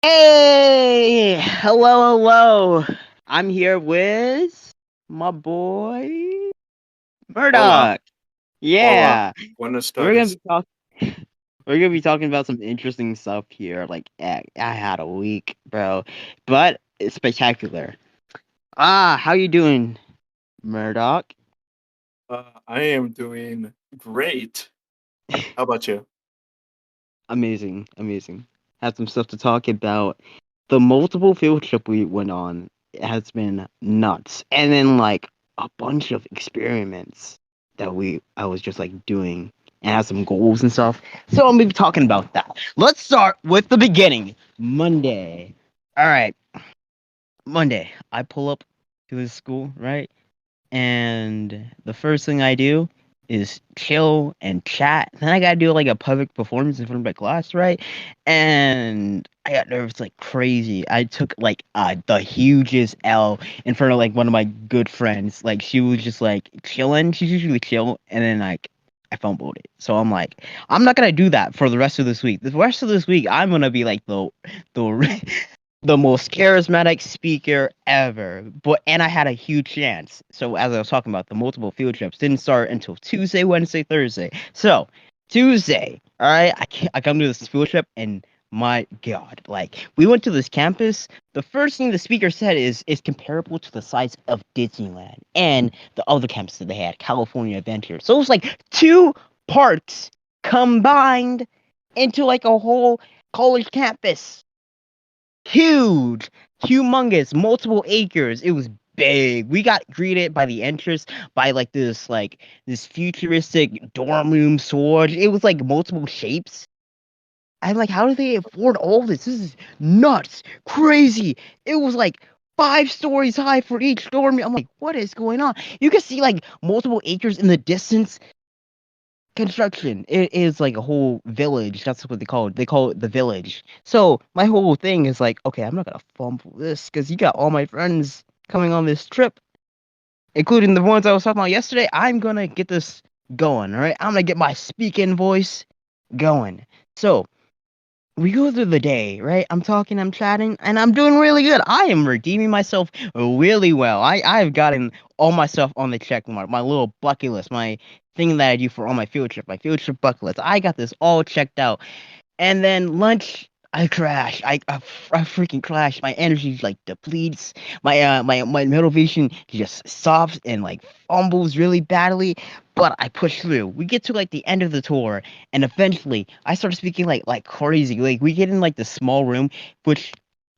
Hey, hello. I'm here with my boy Hola, Mirdok. hola, Yeah, buenas we're gonna tardes. be talking. We're gonna be talking about some interesting stuff here. I had a week, bro, but it's spectacular. How you doing, Murdoch? I am doing great. How about you? Amazing. Had some stuff to talk about. The multiple field trip we went on has been nuts, and then like a bunch of experiments that I was just like doing and had some goals and stuff. So I'm gonna be talking about that. Let's start with the beginning. Monday. All right, Monday. I pull up to the school, right? And the first thing I do is chill and chat. Then I gotta do like a public performance in front of my class, right? And I got nervous like crazy. I took like the hugest L in front of like one of my good friends. Like she was just like chilling. She's usually chill, and then like I fumbled it. So I'm like, I'm not gonna do that for the rest of this week. The rest of this week, I'm gonna be like the the most charismatic speaker ever. But and I had a huge chance. So as I was talking about, the multiple field trips didn't start until Tuesday, Wednesday, Thursday. So Tuesday, all right, I come to this field trip and my God, like we went to this campus. The first thing the speaker said is comparable to the size of Disneyland and the other campus that they had, California Adventure. So it was like two parks combined into like a whole college campus, huge, humongous, multiple acres. It was big. We got greeted by the entrance by this futuristic dorm room sword. It was like multiple shapes. I'm like, how do they afford all this? This is nuts, crazy. It was like 5 stories high for each dorm room. I'm like, what is going on? You can see like multiple acres in the distance. Construction. It is like a whole village. That's what they call it. They call it the village. So my whole thing is like, okay, I'm not gonna fumble this because you got all my friends coming on this trip, including the ones I was talking about yesterday. I'm gonna get this going. All right, I'm gonna get my speaking voice going. So we go through the day, right? I'm talking, I'm chatting, and I'm doing really good. I am redeeming myself really well. I've gotten all my stuff on the check mark, my little bucket list, my thing that I do for all my field trip bucket list. I got this all checked out. And then lunch, I crash. I freaking crash. My energy like depletes. My motivation just stops and like fumbles really badly. But I push through. We get to like the end of the tour, and eventually I start speaking like crazy. Like we get in like the small room, which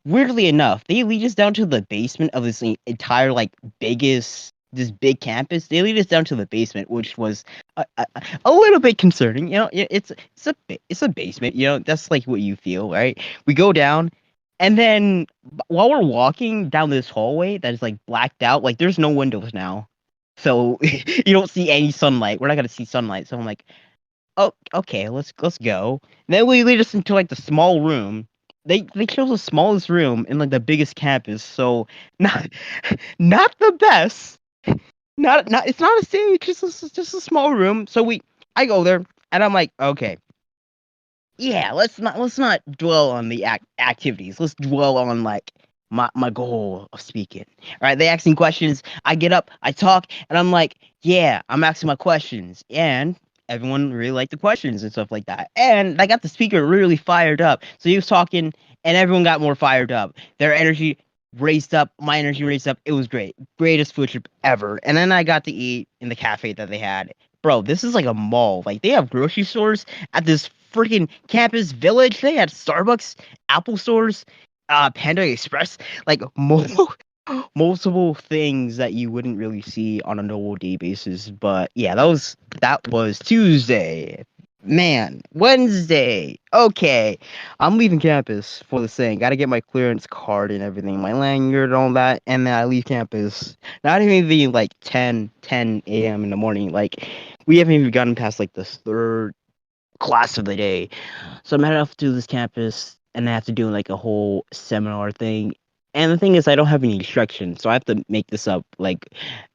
weirdly enough, they lead us down to the basement of this entire like biggest this big campus. They lead us down to the basement, which was a little bit concerning. You know, it's a basement. You know, that's like what you feel, right? We go down, and then while we're walking down this hallway that is like blacked out, like there's no windows now, so you don't see any sunlight. We're not gonna see sunlight. So I'm like, oh, okay, let's go. And then we lead us into like the small room. They chose the smallest room in like the biggest campus, so not not the best. Not it's not a stage, just a small room. So I go there and I'm like, okay, yeah, let's not dwell on the activities. Let's dwell on like my goal of speaking. All right, they asking questions. I get up, I talk, and I'm like, yeah, I'm asking my questions, and everyone really liked the questions and stuff like that. And I got the speaker really fired up. So he was talking, and everyone got more fired up. Their energy raised up, my energy raised up. It was great, greatest food trip ever. And then I got to eat in the cafe that they had. Bro, this is like a mall. Like they have grocery stores at this freaking campus village. They had Starbucks, Apple stores, Panda Express, like multiple things that you wouldn't really see on a normal day basis. But yeah, that was Tuesday. Man, Wednesday. Okay, I'm leaving campus for the thing. Got to get my clearance card and everything, my lanyard and all that, and then I leave campus. Not even like 10 a.m. in the morning. Like we haven't even gotten past like the third class of the day. So I'm heading off to this campus and I have to do like a whole seminar thing. And the thing is, I don't have any instructions, so I have to make this up like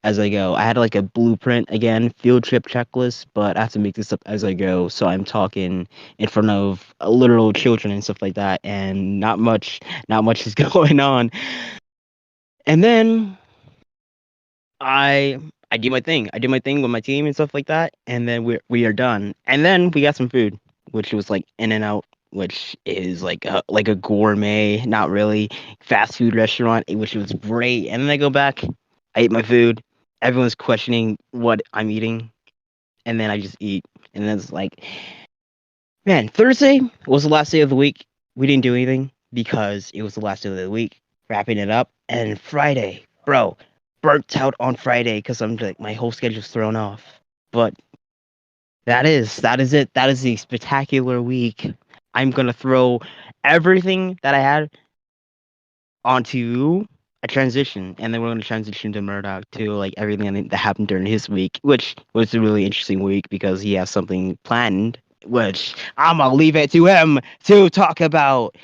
as I go. I had like a blueprint again, field trip checklist, but I have to make this up as I go. So I'm talking in front of literal children and stuff like that, and not much is going on. And then I I do my thing. I do my thing with my team and stuff like that, and then we are done. And then we got some food, which was like In and Out, which is like a gourmet, not really fast food restaurant, which was great. And then I go back, I eat my food. Everyone's questioning what I'm eating, and then I just eat. And then it's like, man, Thursday was the last day of the week. We didn't do anything because it was the last day of the week. Wrapping it up, and Friday, bro, burnt out on Friday because I'm like my whole schedule's thrown off. But that is it. That is the spectacular week. I'm gonna throw everything that I had onto a transition, and then we're gonna transition to Murdoch to like everything that happened during his week, which was a really interesting week because he has something planned, which I'm gonna leave it to him to talk about.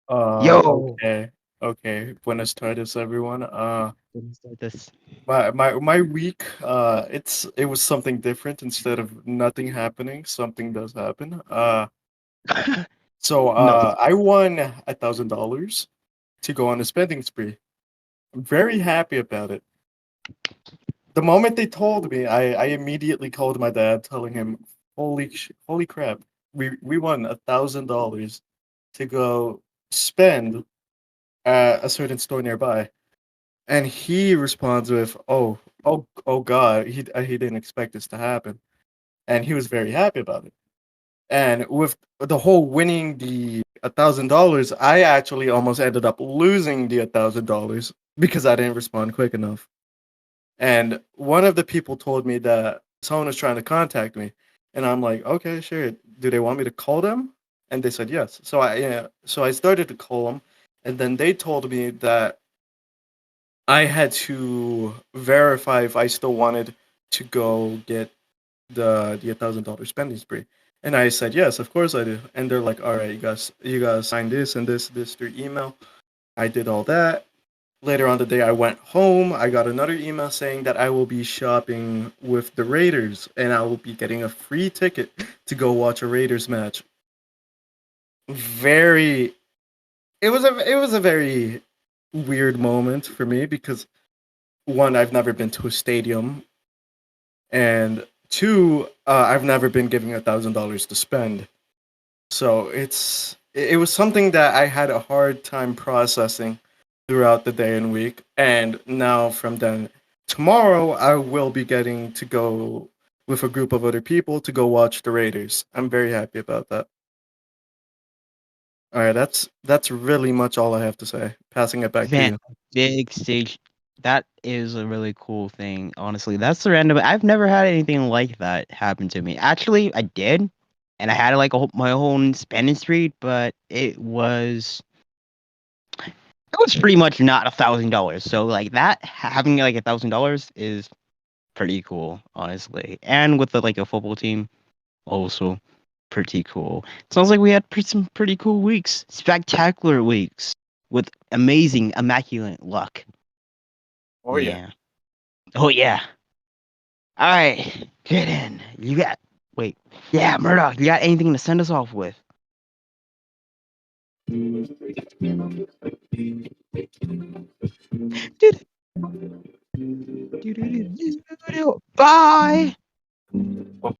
Yo, Okay. Okay. Buenas tardes, everyone. let's start this. My week, it was something different. Instead of nothing happening, something does happen. So Nothing. I won $1,000 to go on a spending spree. I'm very happy about it. The moment they told me, I immediately called my dad, telling him, holy crap, we won $1,000 to go spend at a certain store nearby." And he responds with, "Oh God, he didn't expect this to happen," and he was very happy about it. And with the whole winning the $1,000, I actually almost ended up losing the $1,000 because I didn't respond quick enough. And one of the people told me that someone was trying to contact me, and I'm like, "Okay, sure. Do they want me to call them?" And they said yes. So I started to call them, and then they told me that I had to verify if I still wanted to go get the $1,000 spending spree. And I said yes, of course I do. And they're like, "All right, you guys sign this and this through email." I did all that. Later on the day, I went home. I got another email saying that I will be shopping with the Raiders and I will be getting a free ticket to go watch a Raiders match. Very, it was a very weird moment for me because one, I've never been to a stadium, and two, I've never been given $1,000 to spend. So it was something that I had a hard time processing throughout the day and week. And now from then, tomorrow I will be getting to go with a group of other people to go watch the Raiders. I'm very happy about that. All right, that's really much all I have to say. Passing it back to Man, you. big stage. That is a really cool thing. Honestly, that's the random. I've never had anything like that happen to me. Actually, I did, and I had like my own spending street, but it was pretty much not $1,000. So like that having like $1,000 is pretty cool, honestly. And with like a football team, also pretty cool. Sounds like we had some pretty cool weeks, spectacular weeks with amazing, immaculate luck. Oh yeah. Yeah. Oh yeah. All right. Get in. Wait. Yeah, Murdoch. You got anything to send us off with? Bye.